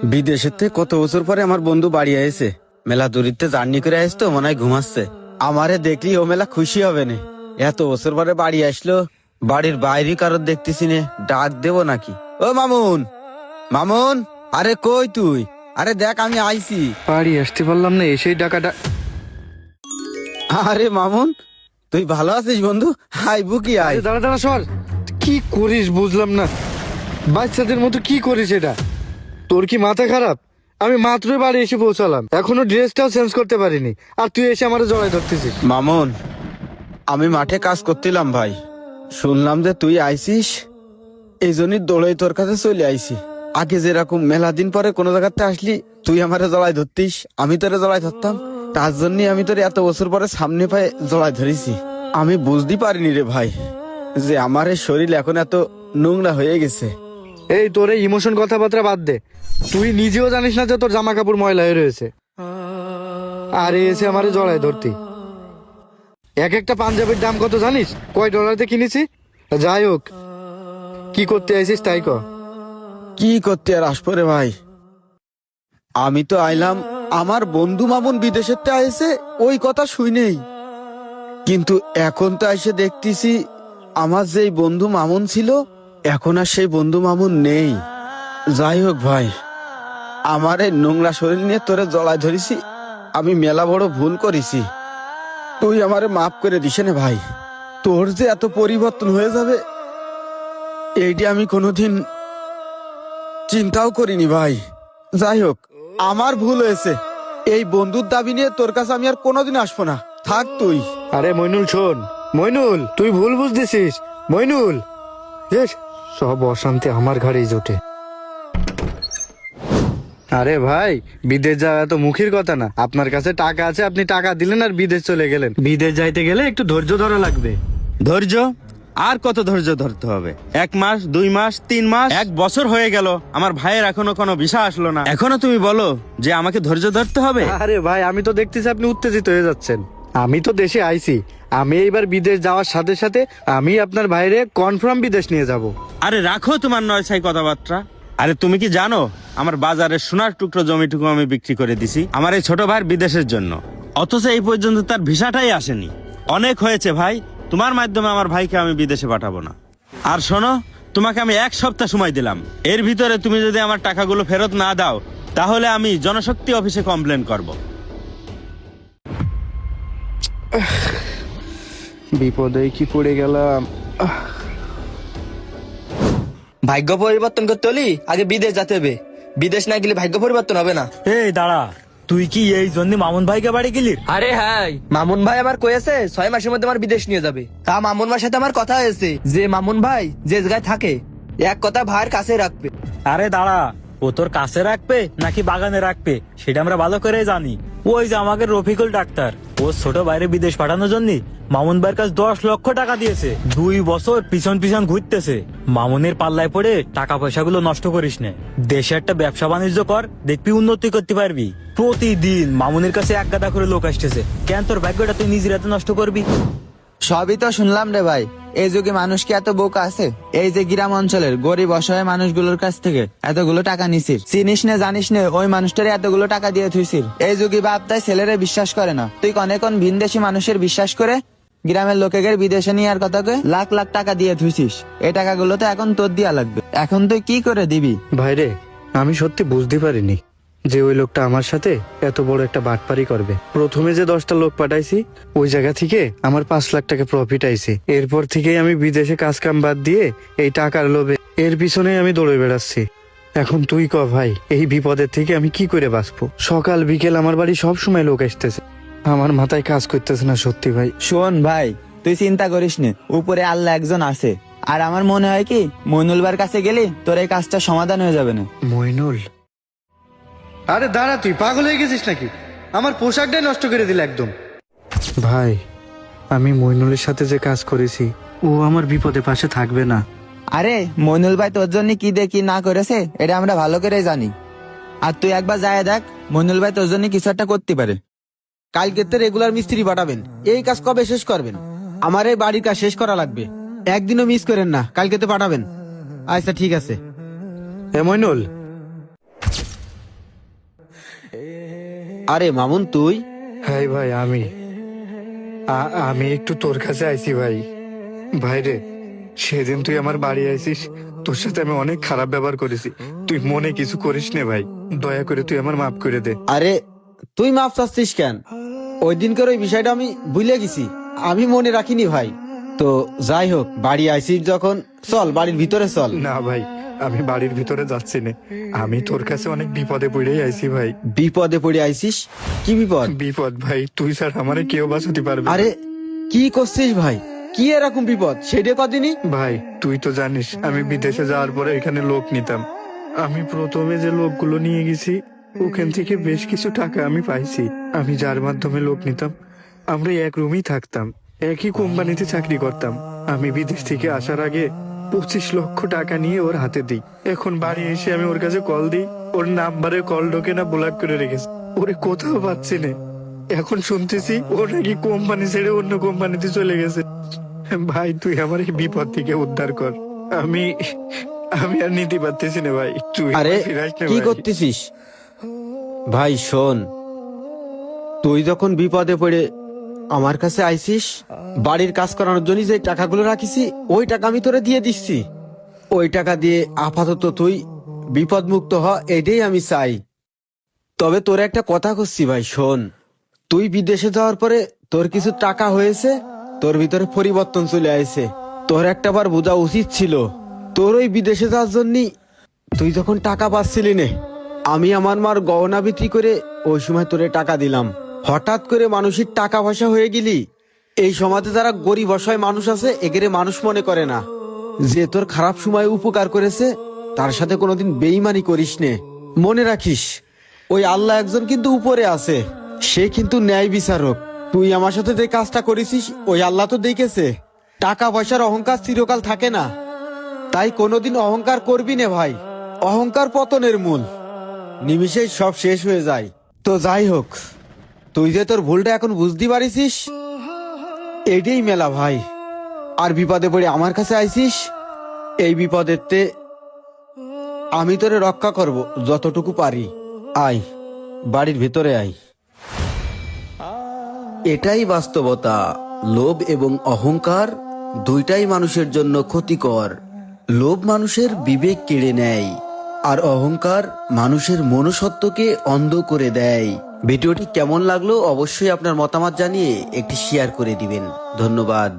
বিদেশের থেকে কত বছর পরে আমার বন্ধু বাড়ি এসে মেলা দূরিতে জার্নি করে আসতো, মনে হয় ঘুমাচ্ছে। আমারে দেখলি ও মেলা খুশি হবে না। এত বছর পরে বাড়ি আসলো, বাড়ির বাইরে কারোর দেখতেছি নে, ডাক দেবো নাকি? ও মামুন, মামুন, আরে কই তুই? আরে দেখ আমি আইছি। বাড়ি আসতে পারলাম না, এসেই ডাকাটা। আরে মামুন, তুই ভালো আছিস বন্ধু? হাই বুকি আয়। আরে দাঁড়া দাঁড়া সর, কি করিস বুঝলাম না। বাচ্চাদের মতো কি করিস এটা? তোর কি মাথা খারাপ? আমি মাত্রই বাড়ি এসে পৌঁছালাম, এখনো ড্রেসটাও চেঞ্জ করতে পারিনি, আর তুই এসে আমার জড়াই ধরতেছিস। মামুন, আমি মাঠে কাজ করছিলাম ভাই, শুনলাম যে তুই আইছিস, এই জন্যই দৌড়াই তোর কাছে চলে আইছি। আগে যেরকম মেলা দিন পরে কোনো জায়গাতে আসলি তুই আমারে জড়াই ধরতিস, আমি তোরে জড়াই ধরতাম, তার জন্যই আমি তোর এত বছর পরে সামনে পায়ে জড়াই ধরেছি। আমি বুঝতে পারিনি রে ভাই যে আমার এই শরীর এখন এত নোংরা হয়ে গেছে। এই তোর এই ইমোশন কথাবার্তা বাদ দে, তুই নিজেও জানিস না যে তোর জামা কাপড় ময়লা হয়ে রয়েছে, আর এসে আমারে জড়াই ধরতি। এক একটা পাঞ্জাবির দাম কত জানিস? কয় ডলারতে কিনেছি? যাই হোক, কি করতে আইছিস তাই কর। কি করতে আর আসবো রে ভাই, আমি তো আইলাম আমার বন্ধু মামুন বিদেশের তে আইছে ওই কথা শুই নেই, কিন্তু এখন তো এসে দেখতেছি আমার যেই বন্ধু মামুন ছিল এখন আর সেই বন্ধু মামুন নেই। যাই হোক ভাই, আমার এই নোংরা শরীর নিয়ে তোরে জড়ায় ধরেছি, আমি মেলা বড় ভুল করেছি, তুই আমারে মাফ করে দিস না ভাই। তোর যে এত পরিবর্তন হয়ে যাবে এইটি আমি কোনোদিন চিন্তাও করিনি ভাই। যাই হোক, আমার ভুল হয়েছে, এই বন্ধুর দাবি নিয়ে তোর কাছে আমি আর কোনোদিন আসবো না, থাক তুই। আরে মইনুল শোন, মইনুল তুই ভুল বুঝতেছিস। মইনুল, বেশ সব অশান্তি আমার ঘাড়েই জোটে। আরে ভাই, বিদেশ যাওয়া তো মুখের কথা না। আপনার কাছে টাকা আছে, আপনি টাকা দিলেন আর বিদেশ চলে গেলেন। বিদেশ যাইতে গেলে একটু ধৈর্য ধরা লাগবে। ধৈর্য? আর কত ধৈর্য ধরতে হবে? 1 মাস, 2 মাস, 3 মাস, 1 বছর হয়ে গেল, আমার ভাইয়ের এখনো কোনো ভিসা আসলো না, এখনো তুমি বলো যে আমাকে ধৈর্য ধরতে হবে? আরে ভাই, আমি তো দেখতেছি আপনি উত্তেজিত হয়ে যাচ্ছেন। আমি তো দেশে আইছি, আমি এইবার বিদেশ যাওয়ার সাথে সাথে আমি আপনার ভাইরে কনফার্ম বিদেশ নিয়ে যাব। আরে রাখো তোমার নয় ছাই কথাবার্তা। আরে তুমি কি জানো আমার বাজারে সোনার টুকরো জমিটুকু আমি বিক্রি করে দিছি আমার এই ছোট ভাইয়ের বিদেশের জন্য, অথচ এই পর্যন্ত তার ভিসাটাই আসেনি। অনেক হয়েছে ভাই, তোমার মাধ্যমে আমার ভাইকে আমি বিদেশে পাঠাবো না। আর শোনো, তোমাকে আমি 1 সপ্তাহ সময় দিলাম, এর ভিতরে তুমি যদি আমার টাকাগুলো ফেরত না দাও তাহলে আমি জনশক্তি অফিসে কমপ্লেন করব। বিপদে কি পড়ে গেলাম। ভাগ্য পরিবর্তন করতে হলে আগে বিদেশ যেতে হবে, বিদেশ না গেলে ভাগ্য পরিবর্তন হবে না। এই দাঁড়া, তুই কি এই জন্য মামুন ভাইকে বাড়ি গেলি? আরে হ্যাঁ, মামুন ভাই আমার কয়েছে 6 মাসের মধ্যে আমার বিদেশ নিয়ে যাবে। তা মামুন ভাইয়ের সাথে আমার কথা হয়েছে যে মামুন ভাই যে জায়গায় থাকে এক কথা ভাইয়ের কাছে রাখবে। আরে দাঁড়া, ও তোর কাছে রাখবে নাকি বাগানে রাখবে সেটা আমরা ভালো করে জানি। ওই যে আমাকে রফিকুল ডাক্তার, ও ছোট বাইরে বিদেশ পাঠানোর জন্য মামুন ভাইয়ের কাছে 10 লক্ষ টাকা দিয়েছে। 2 বছর পিছন পিছন ঘুরতেছে। মামুনের পাল্লায় পড়ে টাকা পয়সাগুলো নষ্ট করিস না, দেশে একটা ব্যবসা বাণিজ্য কর, দেখবি উন্নতি করতে পারবি। প্রতিদিন মামুনের কাছে 1 গাদা করে লোক আসতেছে, কেন তোর ভাগ্যটা তুই নিজের হাতে নষ্ট করবি? সবই তো শুনলাম রে ভাই, এই যুগে মানুষ কি এত বোকা আছে? এই যে গ্রাম অঞ্চলের গরিব অসহায় মানুষগুলোর কাছ থেকে এতগুলো টাকা নিছিস, চিনিস না জানিস না ওই মানুষটারে এতগুলো টাকা দিয়ে থুইছিস। এই যুগে বাপ তাই ছেলেরে বিশ্বাস করে না, তুই কনে কোন ভিনদেশি মানুষের বিশ্বাস করে গ্রামের লোকেদের বিদেশে নিয়ে আর কথা কয়ে লাখ লাখ টাকা দিয়ে থুইছিস। এই টাকাগুলো তো এখন তোর দিয়া লাগবে, এখন তুই কি করে দিবি? ভাইরে, আমি সত্যি বুঝতে পারিনি যে ওই লোকটা আমার সাথে এত বড় একটা বাটপারি করবে। প্রথমে যে 10টা লোক পাঠাইছি ওই জায়গা থেকে আমার 5 লাখ টাকা প্রফিট আইছে। এরপর থেকেই আমি বিদেশে কাজ কাম বাদ দিয়ে এই টাকার লোভে এর পিছনে আমি দৌড়ে বেড়াচ্ছি। এখন তুই ক ভাই, এই বিপদের থেকে আমি কি করে বাঁচবো? সকাল বিকেল আমার বাড়ি সব সময় লোক আসতেছে, আমার মাথায় কাজ করতেছে না সত্যি ভাই। শোন ভাই, তুই চিন্তা করিস না, উপরে আল্লাহ একজন আছে। আর আমার মনে হয় কি মইনুল ভাইয়ের কাছে গেলি তোর এই কাজটা সমাধান হয়ে যাবে না। মইনুল? আরে দাঁড়া, তুই পাগল হয়ে গেছিস নাকি? আমার পোশাকটাই নষ্ট করে দিল একদম। ভাই, আমি মইনুলের সাথে যে কাজ করেছি ও আমার বিপদে পাশে থাকবে না। আরে মইনুল ভাই তোর জন্য কি দিয়ে কি না করেছে এটা আমরা ভালো করে জানি। আর তুই একবার যায় দেখ, মইনুল ভাই তোর জন্য কিছু একটা করতে পারে। কালকে তো রেগুলার মিস্ত্রি পাঠাবেন, এই কাজ কবে শেষ করবেন? আমার এই বাড়ির কাজ শেষ করা লাগবে, একদিনও মিস করেন না, কালকে তো পাঠাবেন। আচ্ছা ঠিক আছে। এ মইনুল, আরে মামুন তুই? হ্যাঁ ভাই আমি আমি একটু তোর কাছে আইছি ভাই। ভাই রে, সেদিন তুই আমার বাড়ি আইছিস, তোর সাথে আমি অনেক খারাপ ব্যবহার করেছি। তুই মনে কিছু করিস নে ভাই, দয়া করে তুই আমার মাফ করে দে। আরে তুই মাপ চাচ্ছিস কেন? ওই দিনকার ওই বিষয়টা আমি ভুলে গেছি, আমি মনে রাখিনি ভাই। তো যাই হোক, বাড়ি আইসিস যখন চল বাড়ির ভিতরে চল। না ভাই, আমি বাড়ির ভিতরে যাচ্ছি না, আমি তোর কাছে অনেক বিপদে পড়েই আইছি ভাই। বিপদে পড়ে আইসিস? কি বিপদ? বিপদ ভাই, তুই স্যার আমারে কেউ বাঁচাতে পারবে না। আরে কি করছিস ভাই? কি এরকম বিপদ সেটা কদিনই? ভাই তুই তো জানিস আমি বিদেশে যাওয়ার পরে এখানে লোক নিতাম। আমি প্রথমে যে লোকগুলো নিয়ে গেছি ওখান থেকে বেশ কিছু টাকা আমি পাইছি। আমি যার মাধ্যমে লোক নিতাম, আমরা এক রুমেই থাকতাম, একই কোম্পানিতে চাকরি করতাম। আমি বিদেশ থেকে আসার আগে 25 লক্ষ টাকা নিয়ে ওর হাতে দিই। এখন বাড়ি এসে আমি ওর কাছে কল দিই, ওর নাম্বারে কল ঢোকে না, ব্লক করে রেখেছে। ওরে কোথাও পাচ্ছি না। এখন শুনতেছি ও নাকি কোম্পানি ছেড়ে অন্য কোম্পানিতে চলে গেছে। ভাই তুই আমার এই বিপদ থেকে উদ্ধার কর, আমি আমি আর নিতে পারতেছি না ভাই, তুই আরে আমায় ফিরাস না কি ভাই। করতেছিস ভাই? শোন, তুই যখন বিপদে পড়ে আমার কাছে আইছিস, বাড়ির কাজ করানোর জন্য যে টাকাগুলো রাখিছি ওই টাকা আমি তোরে দিয়ে দিচ্ছি। ওই টাকা দিয়ে আপাতত তুই বিপদ মুক্ত হ, এটাই আমি চাই। তবে তোর একটা কথা করছি ভাই, শোন, তুই বিদেশে যাওয়ার পরে তোর কিছু টাকা হয়েছে, তোর ভিতরে পরিবর্তন চলে আসছে। তোর একটাবার বোঝা উচিত ছিল, তোর ওই বিদেশে যাওয়ার জন্য তুই যখন টাকা পাচ্ছিলি নে, আমি আমার মার গহনা বিক্রি করে ওই সময় তোরে টাকা দিলাম। হঠাৎ করে মানুষের টাকা পয়সা হয়ে গেলি, এই সমাজে যারা গরিব অসহায় মানুষ আছে এগেরে মানুষ মনে করে না। যে তোর খারাপ সময় উপকার করেছে তার সাথে কোনোদিন বেইমানি করিস নে। মনে রাখিস, ওই আল্লাহ একজন কিন্তু উপরে আছে, সে কিন্তু ন্যায় বিচারক। তুই আমার সাথে যে কাজটা করেছিস ওই আল্লাহ তো দেখেছে। টাকা পয়সার অহংকার চিরকাল থাকে না, তাই কোনোদিন অহংকার করবি না ভাই। অহংকার পতনের মূল, নিমিষেই সব শেষ হয়ে যায়। তো যাই হোক, তুই যে তোর ভুলটা এখন বুঝতে পারিস, এটাই মেলা ভাই। আর বিপদে পড়ে আমার কাছে আইছিস, এই বিপদেরতে আমি তোরে রক্ষা করব যতটুকু পারি। আয় বাড়ির ভেতরে আয়। এটাই বাস্তবতা, লোভ এবং অহংকার দুইটাই মানুষের জন্য ক্ষতিকর। লোভ মানুষের বিবেক কেড়ে নেয়, আর অহংকার মানুষের মনুষ্যত্বকে অন্ধ করে দেয়। ভিডিওটি কেমন লাগলো অবশ্যই আপনার মতামত জানিয়ে একটি শেয়ার করে দিবেন। ধন্যবাদ।